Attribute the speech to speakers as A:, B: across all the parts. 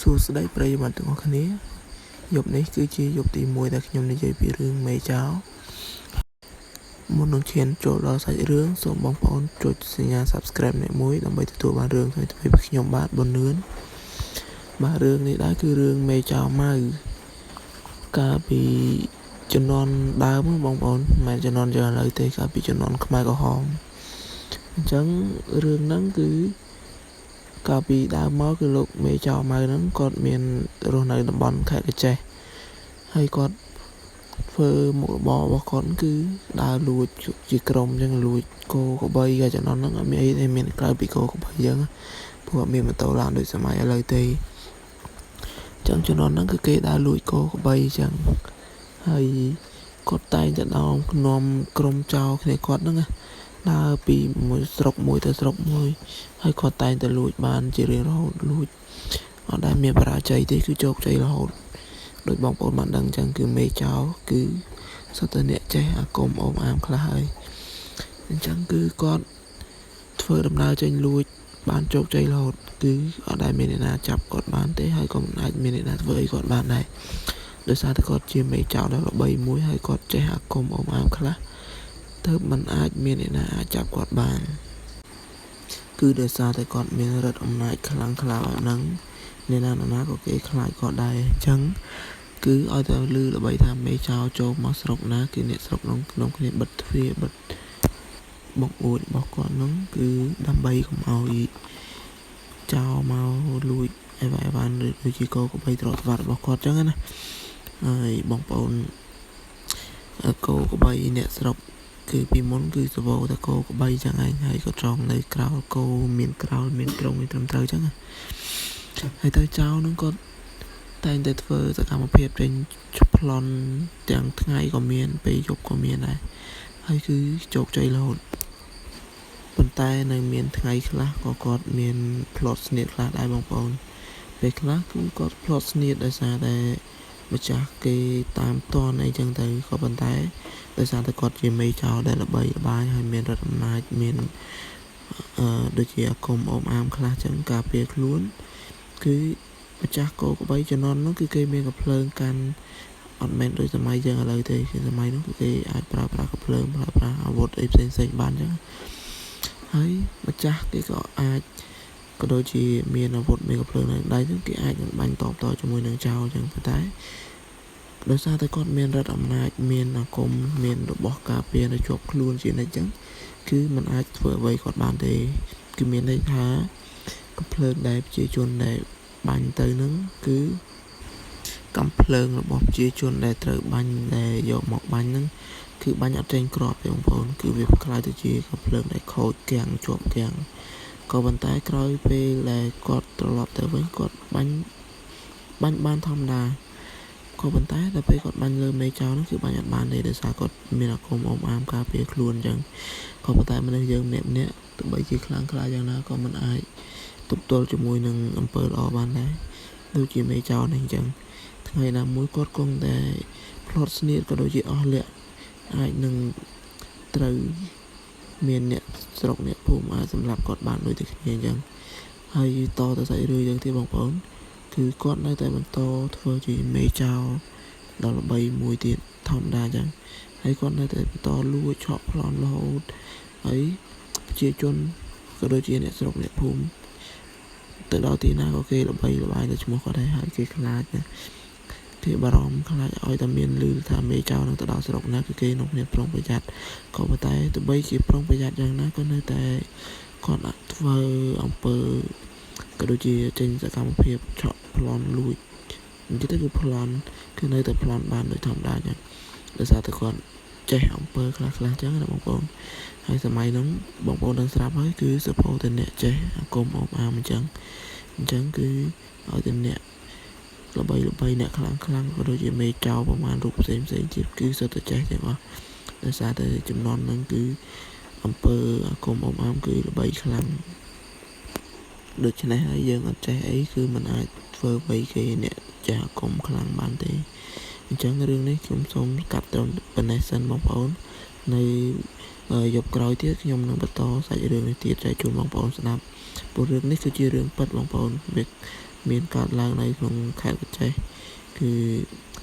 A: សួស្តីប្រិយមិត្តទាំងអស់គ្នាយប់នេះគឺជាយប់ទី1ដែលខ្ញុំនិយាយពីរឿងមេចោមុននឹងឈានចូលដល់សាច់រឿងសូមបងប្អូនចុចសញ្ញា Subscribe អ្នកមួយដើម្បីទទួលបានរឿងថ្មីៗពីខ្ញុំបាទប៊ុននឿនបាទរឿងនេះដែរគឺរឿងមេចោម៉ៅកាលពីជំនាន់ដើមបងប្អូនមិនជំនាន់យើងឥឡូវទេកាលពីជំនាន់ខ្មែរក្រហមអញ្ចឹងរឿងហ្នឹងគឺកាលពីដើមមកគឺលោកមេចោម៉ៅហ្នឹងគាត់មានរស់នៅតំបន់ខេត្តកញ្ចេះហើយគាត់ធ្វើមុខរបររបស់គាត់គឺដើរលួចជាក្រុមអញ្ចឹងលួចគោក្របីកាលជំនាន់ហ្នឹងអត់មានអីទេមានក្រៅពីគោក្របីអញ្ចឹងព្រោះអត់មានម៉ូតូឡើងដូចសម័យឥឡូវទេអញ្ចឹងជំនាន់ហ្នឹងគឺគេដើរលួចគោក្របីអញ្ចឹងហើយគាត់តែងតែនាំក្រុមចោរគ្នាគាត់ហ្នឹងដើរពីមួយស្រុកមួយទៅស្រុកមួយហើយគាត់តែងតែលួចបានជារៀងរហូតលួចអត់ដែលមានបរាជ័យទេគឺជោគជ័យរហូតដោយបងប្អូនបានដឹងអញ្ចឹងគឺមេចោគឺសុទ្ធតែអ្នកចេះអាគមអូមអាមខ្លះហើយអញ្ចឹងគឺគាត់ធ្វើដំណើរចេញលួចបានជោគជ័យរហូតគឺអត់ដែលមានអ្នកណាចាប់គាត់បានទេហើយក៏មិនអាចមានអ្នកណាធ្វើអីគាត់បានដែរដោយសារតែគាត់ជាមេចោដ៏ល្បីមួយហើយគាត់ចេះអាគមអូមអាមខ្លះទើបមិនអាចមានអ្នកណាអាចចាប់គាត់បានគឺដោយសារតែគាត់មានឫទ្ធិអំណាចខ្លាំងក្លាបែបហ្នឹងអ្នកណាក៏គេខ្លាចគាត់ដែរអញ្ចឹងគឺឲ្យតែឮល្បីថាមេចោចូលមកស្រុកណាគឺអ្នកស្រុកក្នុងគ្នាបិទទ្វារបិទបង្អួចរបស់គាត់ហ្នឹងគឺដើម្បីកុំឲ្យចោមកលួចអីវ៉ាន់ដូចជាគោក្របីទ្រព្យសម្បត្តិរបស់គាត់អញ្ចឹងណាហើយបងប្អូនគោក្របីអ្នកស្រុកគឺពីមុនគឺសវោតែគោក្របីចឹងឯងហើយក៏ត្រង់នៅក្រោលគោមានក្រោលមានត្រង់ត្រឹមត្រូវចឹងហើយទៅចោនឹងគាត់តែងតែធ្វើសកម្មភាពចេញប្លន់ទាំងថ្ងៃក៏មានពេលយប់ក៏មានដែរហើយគឺជោគជ័យរហូតប៉ុន្តែនៅមានថ្ងៃខ្លះក៏គាត់មានផ្លត់ស្នៀតខ្លះដែរបងប្អូនពេលខ្លះគឺគាត់ផ្លត់ស្នៀតដោយសារតែម្ចាស់គេតាមតនអីចឹងទៅក៏ប៉ុន្តែដោយសារតែគាត់ជាមេចោដែលល្បីល្បាញហើយមានរដ្ឋអំណាចមានដូចជាអាគមអូមអាមខ្លះចឹងការពារខ្លួនគឺម្ចាស់គោក្របីជំនាន់នោះគឺគេមានកំភ្លើងកាន់អត់មែនដូចសម័យយើងឥឡូវទេគឺសម័យនោះគឺគេអាចប្រើប្រាស់កំភ្លើងប្រើប្រាស់អាវុធអីផ្សេងបានចឹងហើយម្ចាស់គេក៏អាចក៏ដូចជាមានអាវុធមានកំភ្លើងនៅដៃចឹងគេអាចនឹងបាញ់តបតជាមួយនឹងចោលចឹងប៉ុន្តែដោយសារតែគាត់មានរដ្ឋអំណាចមានអាគមមានរបស់ការពារនៅជាប់ខ្លួនជានិច្ចចឹងគឺมันអាចធ្វើអ្វីគាត់បានទេគឺមានន័យថាកំភ្លើងដែលប្រជាជនដែលបាញ់ទៅនឹងគឺកំភ្លើងរបស់ប្រជាជនដែលត្រូវបាញ់ដែលយកមកបាញ់ហ្នឹងគឺបាញ់អត់ចេញគ្រាប់ទេបងប្អូនគឺវាខ្លាយទៅជាកំភ្លើងដែលខូចគាំងជាប់គាំងក៏ប៉ុន្តែក្រោយពេលដែលគាត់ត្រឡប់ទៅវិញគាត់បាញ់បានធម្មតាក៏ប៉ុន្តែដល់ពេលគាត់បាញ់លើមេចោហ្នឹងគឺបាញ់អត់បានទេដោយសារគាត់មានអាគមអូមអាមការពារខ្លួនអញ្ចឹងក៏ប៉ុន្តែមនុស្សយើងម្នាក់ទោះបីជាខ្លាំងក្លាយ៉ាងណាក៏មិនអាចទប់ទល់ជាមួយនឹងអំពើល្អបានដែរដូចជាមេចោនេះអញ្ចឹងថ្ងៃណាមួយគាត់គង់តែផ្លត់ស្នៀតក៏ដូចជាអស់លក្ខអាចនឹងត្រូវមានអ្នកស្រុកអ្នកភូមិអាចសម្រាប់គាត់បានដូចតែគ្នាអញ្ចឹងហើយតទៅសាច់រឿងយ៉ាងទៀតបងប្អូនគឺគាត់នៅតែបន្តធ្វើជាមេចោដល់ល្បីមួយទៀតធម្មតាអញ្ចឹងហើយគាត់នៅតែបន្តលួចឆក់ប្លន់រហូតហើយប្រជាជនក៏ដូចជាអ្នកស្រុកអ្នកភូមិទៅដល់ទីណាក៏គេល្បីល្បាញទៅឈ្មោះគាត់ដែរហើយគេខ្លាចណាគេបារម្ភខ្លាចឲ្យតែមានឮថាមេចោនឹងទៅដល់ស្រុកណាគឺគេនាំគ្នាប្រុងប្រយ័ត្នក៏ប៉ុន្តែទោះបីជាប្រុងប្រយ័ត្នយ៉ាងណាក៏នៅតែគាត់អាចធ្វើអំពើក៏ដូចជាចេញសកម្មភាពឆក់ប្លន់លួចនិយាយទៅគឺប្លន់គឺនៅតែប្លន់បានដូចធម្មតាអញ្ចឹងដោយសារតែគាត់ចេះអំពើខ្លះអញ្ចឹងណាបងប្អូនហើយសម័យហ្នឹងបងប្អូនដឹងស្រាប់ហើយគឺសភៅតែអ្នកចេះអាគមអូមអាមអញ្ចឹងគឺឲ្យតែអ្នកល្បីអ្នកខ្លាំងក៏ដូចជាមេចោប្រមាណរូបផ្សេងទៀតគឺសុទ្ធតែចេះទាំងអស់ដោយសារតែចំនួនហ្នឹងគឺអំពើអាគមអូមអាមគឺល្បីខ្លាំងដូច្នេះហើយយើងអត់ចេះអីគឺมันអាចធ្វើអ្វីគេអ្នកចេះអាគមខ្លាំងបានទេអញ្ចឹងរឿងនេះខ្ញុំសូមកាត់ត្រឹមប៉ុណ្ណេះសិនបងប្អូននៅយប់ក្រោយទៀតខ្ញុំនឹងបន្តសាច់រឿងនេះទៀតចែកជូនបងប្អូនស្ដាប់ព្រោះរឿងនេះគឺជារឿងពិតបងប្អូនវា មានកើតឡើងនៅក្នុងខេត្តកោះចេះគឺ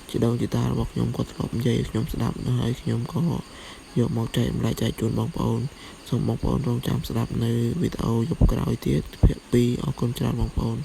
A: ជាដងជីតារបស់ខ្ញុំគាត់ធ្លាប់និយាយឲ្យខ្ញុំស្ដាប់ហើយខ្ញុំក៏យកមកចែកម្លែកចែកជូនបងប្អូនសូមបងប្អូនរងចាំស្ដាប់នៅវីដេអូយប់ក្រោយទៀតភាគ2អរគុណច្រើនបងប្អូន